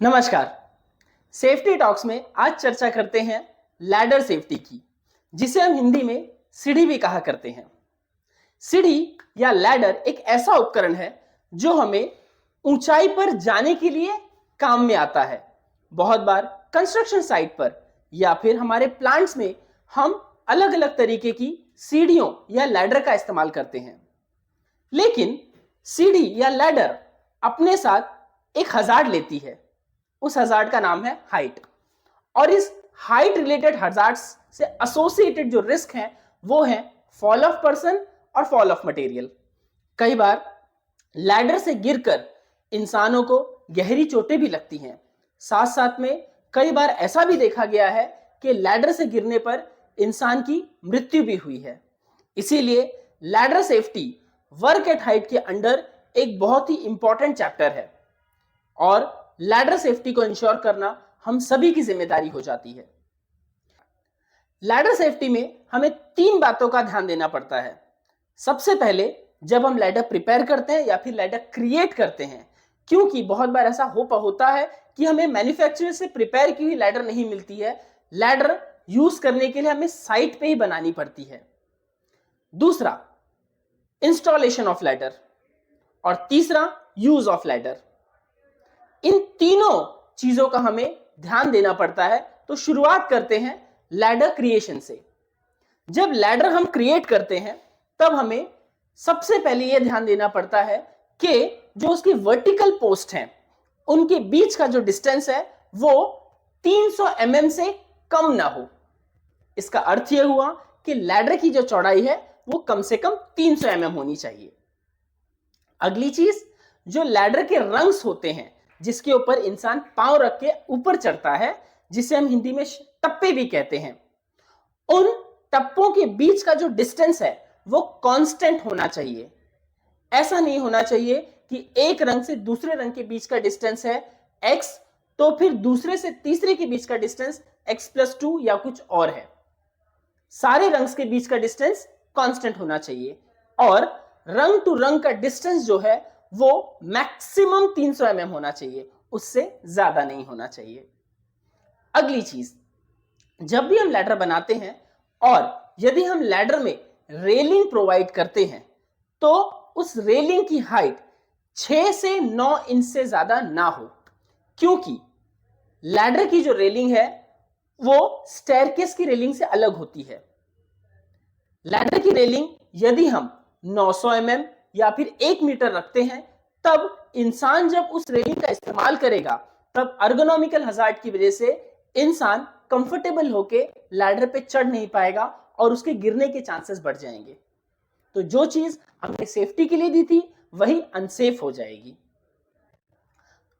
नमस्कार। Safety talks में आज चर्चा करते हैं लैडर सेफ्टी की, जिसे हम हिंदी में सीढ़ी भी कहा करते हैं। सीढ़ी या लैडर एक ऐसा उपकरण है जो हमें ऊंचाई पर जाने के लिए काम में आता है। बहुत बार कंस्ट्रक्शन साइट पर या फिर हमारे प्लांट्स में हम अलग अलग तरीके की सीढ़ियों या लैडर का इस्तेमाल करते हैं। लेकिन सीढ़ी या लैडर अपने साथ एक हजार्ड लेती है। उस हजार्ड का नाम है हाइट, और इस हाइट रिलेटेड हजार्ड्स से एसोसिएटेड जो रिस्क हैं वो है फॉल ऑफ पर्सन और फॉल ऑफ मटेरियल। कई बार लैडर से गिरकर इंसानों को गहरी चोटें भी लगती हैं। साथ साथ में कई बार ऐसा भी देखा गया है कि लैडर से गिरने पर इंसान की मृत्यु भी हुई है। इसीलिए ladder safety work at height के अंडर एक बहुत ही इंपॉर्टेंट चैप्टर है, और लैडर सेफ्टी को इंश्योर करना हम सभी की जिम्मेदारी हो जाती है। लैडर सेफ्टी में हमें 3 बातों का ध्यान देना पड़ता है। सबसे पहले, जब हम लैडर प्रिपेयर करते हैं या फिर लैडर क्रिएट करते हैं, क्योंकि बहुत बार ऐसा होता है कि हमें मैन्युफैक्चरर से प्रिपेयर की हुई लैडर नहीं मिलती है। लैडर यूज करने के लिए हमें साइट पे ही बनानी पड़ती है। दूसरा, इंस्टॉलेशन ऑफ लैडर, और तीसरा, यूज ऑफ लैडर। इन तीनों चीजों का हमें ध्यान देना पड़ता है। तो शुरुआत करते हैं लैडर क्रिएशन से। जब लैडर हम क्रिएट करते हैं तब हमें सबसे पहले यह ध्यान देना पड़ता है कि जो उसकी वर्टिकल पोस्ट हैं उनके बीच का जो डिस्टेंस है वो 300 mm से कम ना हो। इसका अर्थ यह हुआ कि लैडर की जो चौड़ाई है वो कम से कम 300 mm होनी चाहिए। अगली चीज, जो लैडर के रंग्स होते हैं जिसके ऊपर इंसान पांव रख के ऊपर चढ़ता है, जिसे हम हिंदी में टप्पे भी कहते हैं, उन टप्पों के बीच का जो डिस्टेंस है वो कांस्टेंट होना चाहिए। ऐसा नहीं होना चाहिए कि एक रंग से दूसरे रंग के बीच का डिस्टेंस है x, तो फिर दूसरे से तीसरे के बीच का डिस्टेंस x+2 या कुछ और है। सारे रंग्स के बीच का डिस्टेंस कांस्टेंट होना चाहिए, और रंग टू रंग का डिस्टेंस जो है वो मैक्सिमम 300 mm होना चाहिए, उससे ज्यादा नहीं होना चाहिए। अगली चीज, जब भी हम लैडर बनाते हैं और यदि हम लैडर में रेलिंग प्रोवाइड करते हैं तो उस रेलिंग की हाइट 6 से 9 इंच से ज्यादा ना हो, क्योंकि लैडर की जो रेलिंग है वो स्टेयरकेस की रेलिंग से अलग होती है। लैडर की रेलिंग यदि हम 900 mm या फिर 1 मीटर रखते हैं, तब इंसान जब उस रेलिंग का इस्तेमाल करेगा तब अर्गोनॉमिकल हजार्ड की वजह से इंसान कंफर्टेबल होके लैडर पे चढ़ नहीं पाएगा और उसके गिरने के चांसेस बढ़ जाएंगे। तो जो चीज हमने सेफ्टी के लिए दी थी वही अनसेफ हो जाएगी।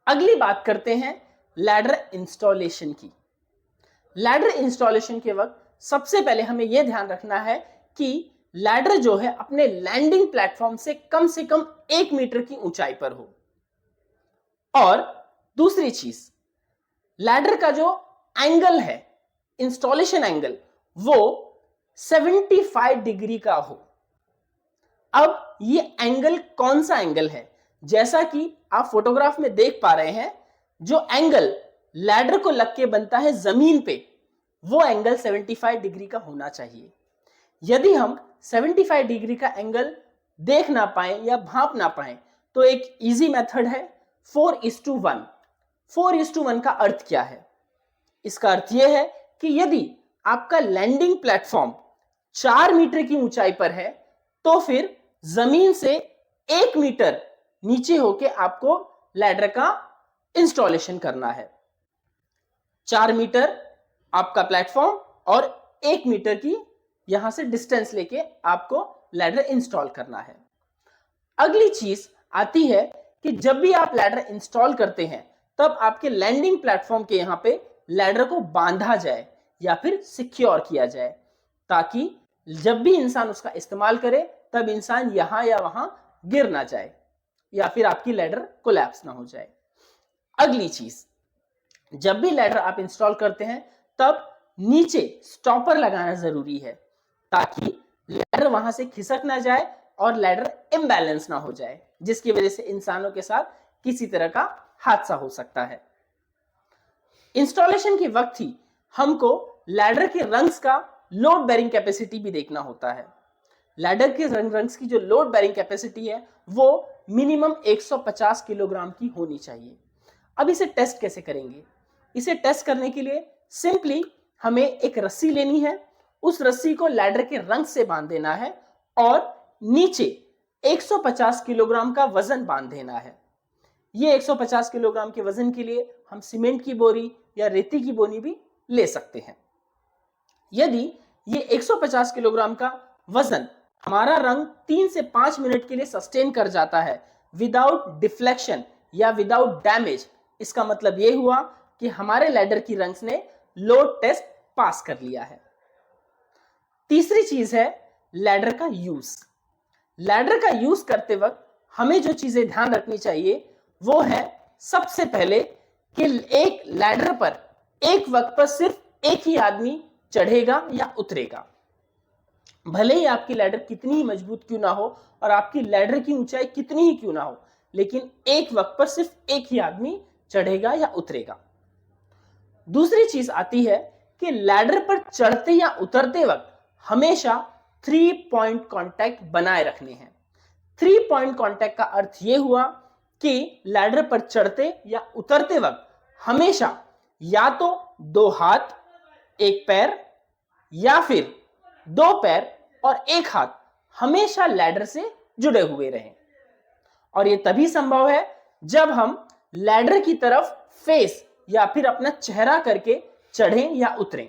अगली बात करते हैं लैडर इंस्टॉलेशन की। लैडर इंस्टॉलेशन के वक्त सबसे पहले हमें यह ध्यान रखना है कि लैडर जो है अपने लैंडिंग प्लेटफॉर्म से कम 1 मीटर की ऊंचाई पर हो। और दूसरी चीज, लैडर का जो एंगल है, इंस्टॉलेशन एंगल, वो 75 डिग्री का हो। अब ये एंगल कौन सा एंगल है? जैसा कि आप फोटोग्राफ में देख पा रहे हैं, जो एंगल लैडर को लग के बनता है जमीन पे, वो एंगल 75 डिग्री का होना चाहिए। यदि हम 75 डिग्री का एंगल देख ना पाए या भांप ना पाए तो एक इजी मेथड है 4:1। 4:1 का अर्थ क्या है? इसका अर्थ यह है कि यदि आपका लैंडिंग प्लेटफॉर्म 4 मीटर की ऊंचाई पर है तो फिर जमीन से 1 मीटर नीचे होके आपको लैडर का इंस्टॉलेशन करना है। 4 मीटर आपका प्लेटफॉर्म और 1 मीटर की यहां से डिस्टेंस लेके आपको लैडर इंस्टॉल करना है। अगली चीज आती है कि जब भी आप लैडर इंस्टॉल करते हैं तब आपके लैंडिंग प्लेटफॉर्म के यहां पे लैडर को बांधा जाए या फिर सिक्योर किया जाए, ताकि जब भी इंसान उसका इस्तेमाल करे तब इंसान यहां या वहां गिर ना जाए या फिर आपकी लैडर कोलैप्स ना हो जाए। अगली चीज, जब भी लैडर आप इंस्टॉल करते हैं तब नीचे स्टॉपर लगाना जरूरी है, ताकि लैडर वहां से खिसक ना जाए और लैडर इम्बैलेंस ना हो जाए, जिसकी वजह से इंसानों के साथ किसी तरह का हादसा हो सकता है। इंस्टॉलेशन के वक्त ही हमको लैडर के रंग्स का लोड बेरिंग कैपेसिटी भी देखना होता है। लैडर के रंग्स की जो लोड बेरिंग कैपेसिटी है वो मिनिमम 150 किलोग्राम की होनी चाहिए। अब इसे टेस्ट कैसे करेंगे? इसे टेस्ट करने के लिए सिंपली हमें एक रस्सी लेनी है, उस रस्सी को लैडर के रंग से बांध देना है और नीचे 150 किलोग्राम का वजन बांध देना है। ये 150 किलोग्राम के वजन के लिए हम सीमेंट की बोरी या रेती की बोरी भी ले सकते हैं। यदि ये 150 किलोग्राम का वजन हमारा रंग 3 से 5 मिनट के लिए सस्टेन कर जाता है विदाउट डिफ्लेक्शन या विदाउट डैमेज, इसका मतलब ये हुआ कि हमारे लैडर की रंग्स ने लोड टेस्ट पास कर लिया है। तीसरी चीज है लैडर का यूज। लैडर का यूज करते वक्त हमें जो चीजें ध्यान रखनी चाहिए वो है सबसे पहले कि एक लैडर पर एक वक्त पर सिर्फ एक ही आदमी चढ़ेगा या उतरेगा। भले ही आपकी लैडर कितनी ही मजबूत क्यों ना हो और आपकी लैडर की ऊंचाई कितनी ही क्यों ना हो, लेकिन एक वक्त पर सिर्फ एक ही आदमी चढ़ेगा या उतरेगा। दूसरी चीज आती है कि लैडर पर चढ़ते या उतरते वक्त हमेशा 3 पॉइंट कांटेक्ट बनाए रखने हैं। 3 पॉइंट कांटेक्ट का अर्थ यह हुआ कि लैडर पर चढ़ते या उतरते वक्त हमेशा या तो 2 हाथ, 1 पैर या फिर 2 पैर और 1 हाथ हमेशा लैडर से जुड़े हुए रहें। और यह तभी संभव है जब हम लैडर की तरफ फेस या फिर अपना चेहरा करके चढ़ें या उतरें।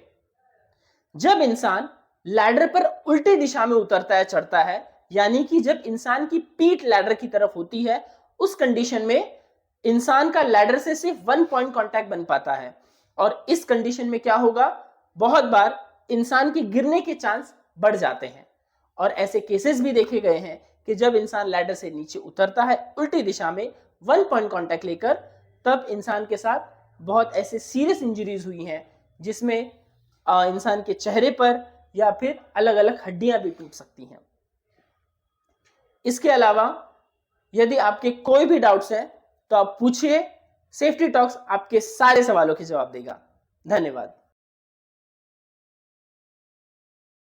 जब इंसान लैडर पर उल्टी दिशा में उतरता है, चढ़ता है, यानी कि जब इंसान की पीठ लैडर की तरफ होती है, उस कंडीशन में इंसान का लैडर से सिर्फ 1 पॉइंट कांटेक्ट बन पाता है। और इस कंडीशन में क्या होगा, बहुत बार इंसान के गिरने के चांस बढ़ जाते हैं। और ऐसे केसेस भी देखे गए हैं कि जब इंसान लैडर से नीचे उतरता है उल्टी दिशा में 1 पॉइंट कांटेक्ट लेकर, तब इंसान के साथ बहुत ऐसे सीरियस इंजरीज हुई हैं जिसमें इंसान के चेहरे पर या फिर अलग अलग हड्डियां भी टूट सकती हैं। इसके अलावा यदि आपके कोई भी डाउट्स हैं तो आप पूछिए, सेफ्टी टॉक्स आपके सारे सवालों के जवाब देगा। धन्यवाद।